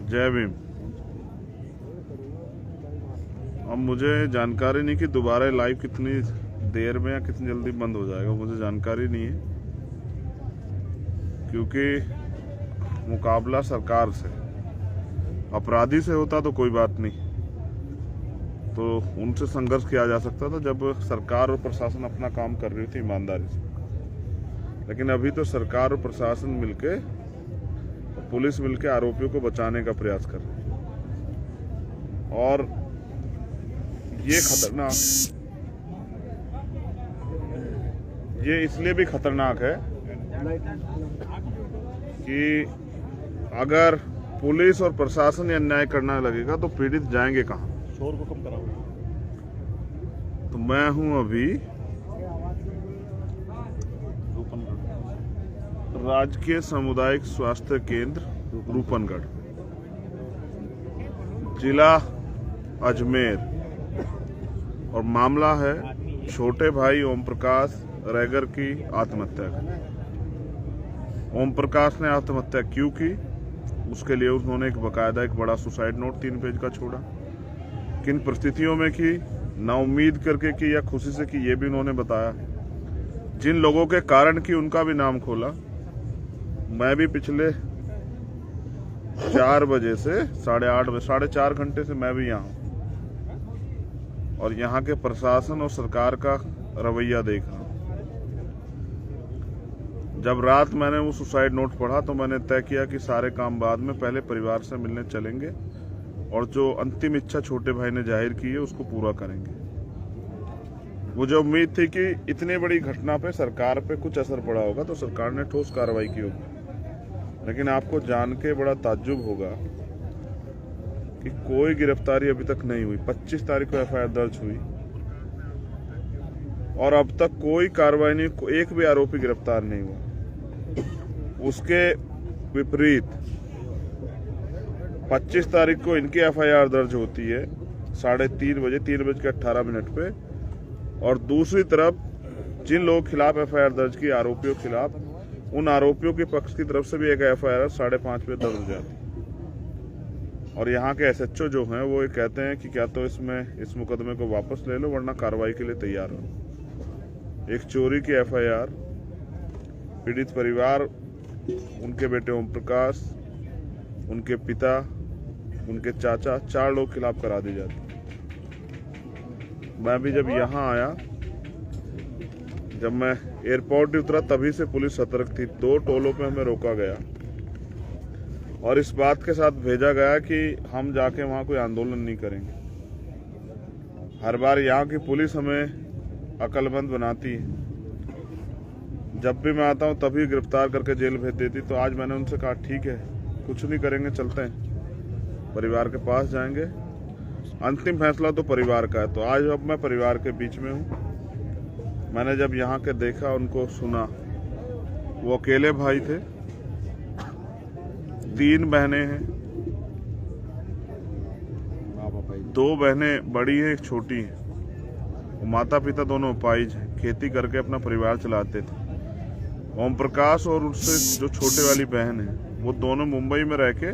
जय भीम। अब मुझे जानकारी नहीं कि दोबारा लाइव कितनी देर में या कितनी जल्दी बंद हो जाएगा, मुझे जानकारी नहीं है, क्योंकि मुकाबला सरकार से, अपराधी से होता तो कोई बात नहीं, तो उनसे संघर्ष किया जा सकता था जब सरकार और प्रशासन अपना काम कर रही थी ईमानदारी से। लेकिन अभी तो सरकार और प्रशासन मिलके, पुलिस मिलके आरोपियों को बचाने का प्रयास कर रही है। और ये खतरनाक, ये इसलिए भी खतरनाक है कि अगर पुलिस और प्रशासन ये अन्याय करना लगेगा तो पीड़ित जाएंगे कहां? शोर को कम कराओ। तो मैं हूं अभी राजकीय सामुदायिक स्वास्थ्य केंद्र रूपनगढ़, जिला अजमेर, और मामला है छोटे भाई ओम प्रकाश रैगर की आत्महत्या का। ओम प्रकाश ने आत्महत्या क्यों की, उसके लिए उन्होंने एक बकायदा एक बड़ा सुसाइड नोट 3 पेज का छोड़ा। किन परिस्थितियों में की, ना उम्मीद करके की या खुशी से की, ये भी उन्होंने बताया। जिन लोगों के कारण की उनका भी नाम खोला। मैं भी पिछले 4 बजे से 8:30 बजे, 4.5 घंटे से मैं भी यहाँ हूँ और यहाँ के प्रशासन और सरकार का रवैया देख रहा हूँ। जब रात मैंने वो सुसाइड नोट पढ़ा तो मैंने तय किया कि सारे काम बाद में, पहले परिवार से मिलने चलेंगे और जो अंतिम इच्छा छोटे भाई ने जाहिर की है उसको पूरा करेंगे। मुझे उम्मीद थी कि इतनी बड़ी घटना पे सरकार पे कुछ असर पड़ा होगा तो सरकार ने ठोस कार्रवाई की होगी, लेकिन आपको जान के बड़ा ताज्जुब होगा कि कोई गिरफ्तारी अभी तक नहीं हुई। 25 तारीख को एफआईआर दर्ज हुई और अब तक कोई कार्रवाई नहीं, एक भी आरोपी गिरफ्तार नहीं हुआ। उसके विपरीत 25 तारीख को इनकी एफआईआर दर्ज होती है 3:30 बजे, 3:18 पे, और दूसरी तरफ जिन लोगों के खिलाफ एफआईआर दर्ज की, आरोपियों के खिलाफ, उन आरोपियों के पक्ष की तरफ से भी एक एफआईआर 5:30 पे दर्ज हो जाती। और यहाँ के एसएचओ जो हैं वो ये कहते हैं कि क्या तो इस मुकदमे को वापस ले लो वरना कार्रवाई के लिए तैयार हो। एक चोरी की एफआईआर, पीड़ित परिवार, उनके बेटे ओम प्रकाश, उनके पिता, उनके चाचा, 4 लोग खिलाफ करा दी जाती। मैं भी जब यहाँ आया, जब मैं एयरपोर्ट उतरा तभी से पुलिस सतर्क थी। 2 टोलों पे हमें रोका गया और इस बात के साथ भेजा गया कि हम जाके वहाँ कोई आंदोलन नहीं करेंगे। हर बार यहाँ की पुलिस हमें अक्लमंद बनाती है, जब भी मैं आता हूँ तभी गिरफ्तार करके जेल भेज देती। तो आज मैंने उनसे कहा ठीक है, कुछ नहीं करेंगे, चलते हैं, परिवार के पास जाएंगे, अंतिम फैसला तो परिवार का है। तो आज अब मैं परिवार के बीच में हूँ। मैंने जब यहाँ के देखा, उनको सुना, वो अकेले भाई थे, 3 बहनें हैं, 2 बहनें बड़ी हैं, एक छोटी है। वो माता पिता दोनों अपाहिज हैं, खेती करके अपना परिवार चलाते थे। ओम प्रकाश और उससे जो छोटे वाली बहन है, वो दोनों मुंबई में रह के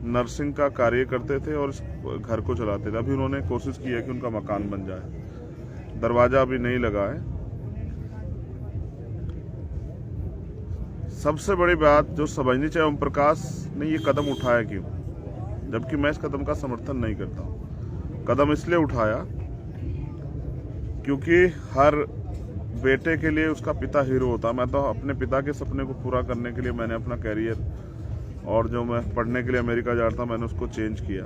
नर्सिंग का कार्य करते थे और इस घर को चलाते थे। अभी उन्होंने कोशिश की है कि उनका मकान बन जाए, दरवाजा अभी नहीं लगा है। सबसे बड़ी बात जो समझनी चाहिए, ओम प्रकाश ने ये कदम उठाया क्यों, जबकि मैं इस कदम का समर्थन नहीं करता हूँ। कदम इसलिए उठाया क्योंकि हर बेटे के लिए उसका पिता हीरो होता। मैं तो अपने पिता के सपने को पूरा करने के लिए मैंने अपना कैरियर, और जो मैं पढ़ने के लिए अमेरिका जा रहा था, मैंने उसको चेंज किया।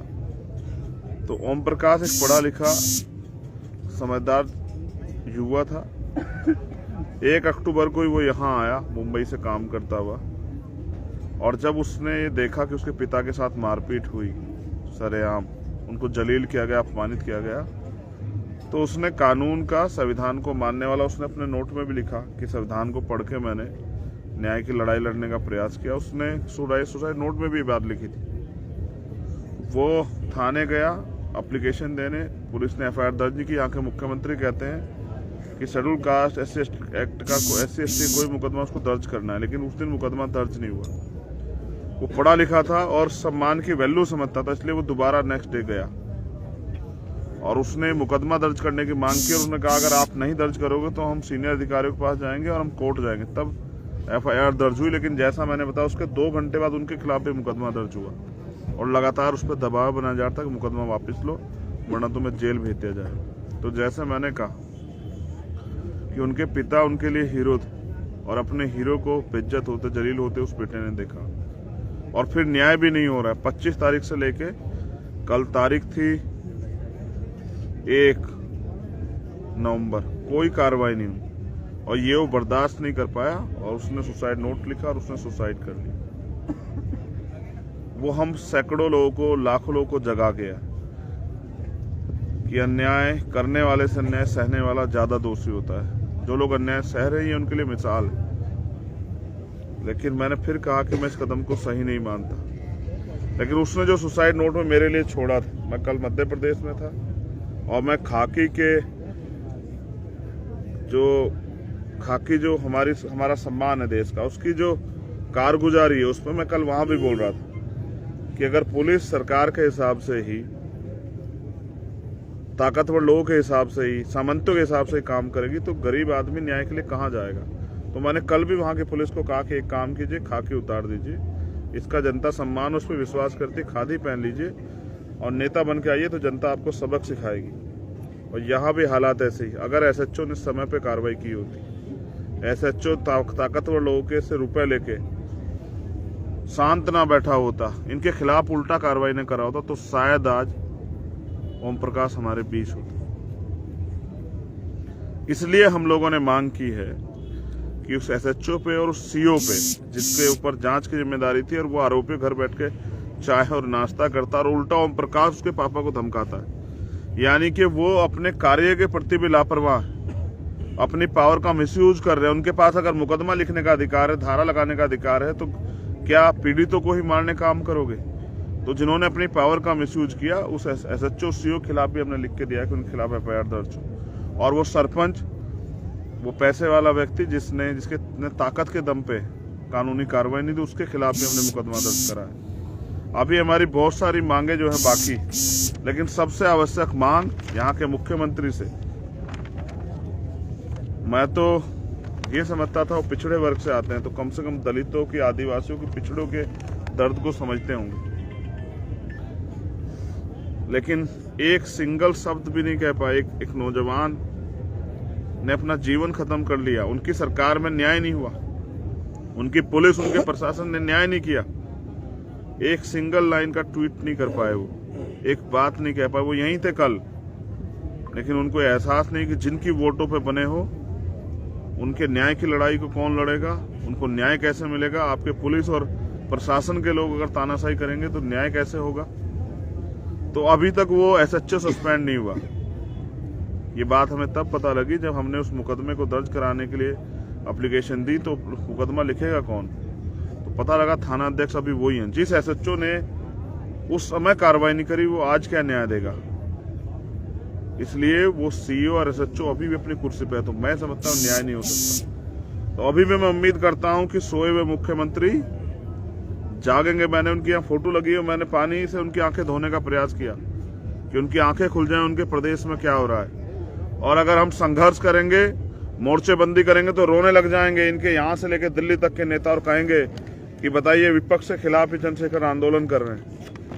तो ओम प्रकाश एक पढ़ा लिखा समझदार युवा था। 1 अक्टूबर को ही वो यहाँ आया मुंबई से काम करता हुआ, और जब उसने ये देखा कि उसके पिता के साथ मारपीट हुई सरेआम, उनको जलील किया गया, अपमानित किया गया, तो उसने कानून का, संविधान को मानने वाला, उसने अपने नोट में भी लिखा कि संविधान को पढ़ के मैंने न्याय की लड़ाई लड़ने का प्रयास किया। उसने सुसाइड नोट में भी बात लिखी थी। वो थाने गया एप्लीकेशन देने, पुलिस ने एफआईआर दर्ज नहीं की। यहाँ के मुख्यमंत्री कहते हैं कि शेड्यूल कास्ट SC एक्ट का SC ST कोई मुकदमा उसको दर्ज करना है, लेकिन उस दिन मुकदमा दर्ज नहीं हुआ। वो पढ़ा लिखा था और सम्मान की वैल्यू समझता था, इसलिए वो दोबारा नेक्स्ट डे गया और उसने मुकदमा दर्ज करने की मांग की और उसने कहा अगर आप नहीं दर्ज करोगे तो हम सीनियर अधिकारियों के पास जाएंगे और हम कोर्ट जाएंगे। तब FIR दर्ज हुई, लेकिन जैसा मैंने बताया उसके 2 घंटे बाद उनके खिलाफ भी मुकदमा दर्ज हुआ और लगातार उस पर दबाव बनाया जा रहा था कि मुकदमा वापस लो वरना तुम्हें जेल भेज दिया जाए। तो जैसे मैंने कहा कि उनके पिता उनके लिए हीरो थे और अपने हीरो को बेइज्जत होते जलील होते उस बेटे ने देखा और फिर न्याय भी नहीं हो रहा है। 25 तारीख से लेके कल तारीख थी 1 नवंबर, कोई कार्रवाई नहीं हुई और ये वो बर्दाश्त नहीं कर पाया और उसने सुसाइड नोट लिखा और उसने सुसाइड कर लिया। वो हम सैकड़ों लोगों को, लाखों लोगों को जगा गया कि अन्याय करने वाले से अन्याय सहने वाला ज्यादा दोषी होता है। जो लोग अन्याय सह रहे हैं उनके लिए मिसाल है, लेकिन मैंने फिर कहा कि मैं इस कदम को सही नहीं मानता। लेकिन उसने जो सुसाइड नोट में मेरे लिए छोड़ा था, मैं कल मध्य प्रदेश में था और मैं खाकी जो हमारा सम्मान है देश का, उसकी जो कारगुजारी है उस पर मैं कल वहां भी बोल रहा था कि अगर पुलिस सरकार के हिसाब से ही, ताकतवर लोगों के हिसाब से ही, सामंतों के हिसाब से ही काम करेगी तो गरीब आदमी न्याय के लिए कहाँ जाएगा। तो मैंने कल भी वहां की पुलिस को कहा कि एक काम कीजिए, खाकी उतार दीजिए, इसका जनता सम्मान उस पर विश्वास करती, खादी पहन लीजिए और नेता बन के आइए तो जनता आपको सबक सिखाएगी। और यहाँ भी हालात ऐसे ही, अगर SHO ने समय पे कार्रवाई की होती, SHO ताकतवर लोगों के से रुपए लेके शांत ना बैठा होता, इनके खिलाफ उल्टा कार्रवाई न करा होता तो शायद आज ओम प्रकाश हमारे बीच होते। इसलिए हम लोगों ने मांग की है कि उस SHO पे और उस CO पे, जिसके ऊपर जांच की जिम्मेदारी थी और वो आरोपी घर बैठ के चाय और नाश्ता करता और उल्टा ओम प्रकाश उसके पापा को धमकाता है, यानी कि वो अपने कार्य के प्रति भी लापरवाह, अपनी पावर का मिसयूज कर रहे हैं। उनके पास अगर मुकदमा लिखने का अधिकार है, धारा लगाने का अधिकार है, तो क्या पीड़ितों को ही मारने का काम करोगे? तो जिन्होंने अपनी पावर का मिसयूज किया उस SHO CO खिलाफ भी हमने लिख के दिया कि उनके खिलाफ FIR दर्ज हो। और वो सरपंच, वो पैसे वाला व्यक्ति जिसके ताकत के दम पे कानूनी कार्रवाई नहीं थी, उसके खिलाफ भी हमने मुकदमा दर्ज करा है। अभी हमारी बहुत सारी मांगे जो है बाकी, लेकिन सबसे आवश्यक मांग यहाँ के मुख्यमंत्री से, मैं तो ये समझता था वो पिछड़े वर्ग से आते हैं तो कम से कम दलितों की, आदिवासियों की, पिछड़ों के दर्द को समझते होंगे, लेकिन एक सिंगल शब्द भी नहीं कह पाए। एक नौजवान ने अपना जीवन खत्म कर लिया, उनकी सरकार में न्याय नहीं हुआ, उनकी पुलिस, उनके प्रशासन ने न्याय नहीं किया, एक सिंगल लाइन का ट्वीट नहीं कर पाए, वो एक बात नहीं कह पाए। वो यहीं थे कल, लेकिन उनको एहसास नहीं कि जिनकी वोटों पे बने हो उनके न्याय की लड़ाई को कौन लड़ेगा, उनको न्याय कैसे मिलेगा। आपके पुलिस और प्रशासन के लोग अगर तानाशाही करेंगे तो न्याय कैसे होगा। तो अभी तक वो SHO सस्पेंड नहीं हुआ। ये बात हमें तब पता लगी जब हमने उस मुकदमे को दर्ज कराने के लिए एप्लीकेशन दी, तो मुकदमा लिखेगा कौन, तो पता लगा थाना अध्यक्ष अभी वही हैं। जिस SHO ने उस समय कार्रवाई नहीं करी वो आज क्या न्याय देगा। इसलिए वो CO और SHO अभी भी अपनी कुर्सी पे है, तो मैं समझता हूँ न्याय नहीं हो सकता। तो अभी भी मैं उम्मीद करता हूँ कि सोए हुए मुख्यमंत्री जागेंगे। मैंने उनकी यहाँ फोटो लगी है, मैंने पानी से उनकी आंखें धोने का प्रयास किया कि उनकी आंखें खुल जाएं, उनके प्रदेश में क्या हो रहा है। और अगर हम संघर्ष करेंगे, मोर्चेबंदी करेंगे तो रोने लग जाएंगे इनके यहाँ से लेकर दिल्ली तक के नेता और कहेंगे कि बताइए विपक्ष के खिलाफ ही चंद्रशेखर आंदोलन कर रहे हैं।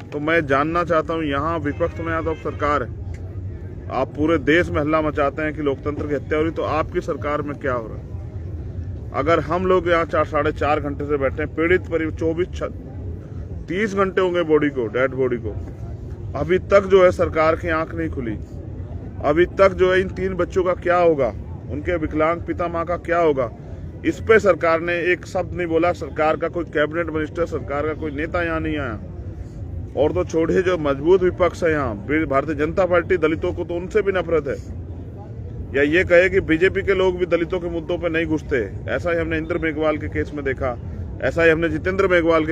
तो मैं जानना चाहता हूँ, यहाँ विपक्ष में यहाँ तो सरकार है, आप पूरे देश में हल्ला मचाते हैं कि लोकतंत्र की हत्या हो रही, तो आपकी सरकार में क्या हो रहा है। अगर हम लोग यहाँ 4-4.5 घंटे से बैठे हैं, पीड़ित परिवार 30 घंटे होंगे बॉडी को, डेड बॉडी को, अभी तक जो है सरकार की आंख नहीं खुली। अभी तक जो है इन 3 बच्चों का क्या होगा, उनके विकलांग पिता माँ का क्या होगा, इस पे सरकार ने एक शब्द नहीं बोला। सरकार का कोई कैबिनेट मिनिस्टर, सरकार का कोई नेता यहाँ नहीं आया। और तो छोड़िए, जो मजबूत विपक्ष है यहाँ, भारतीय जनता पार्टी, दलितों को तो उनसे भी नफरत है। या ये कहे कि बीजेपी के लोग भी दलितों के मुद्दों पे नहीं घुसते, ऐसा ही हमने इंद्र मेघवाल के केस में देखा, ऐसा ही हमने जितेंद्र मेघवाल के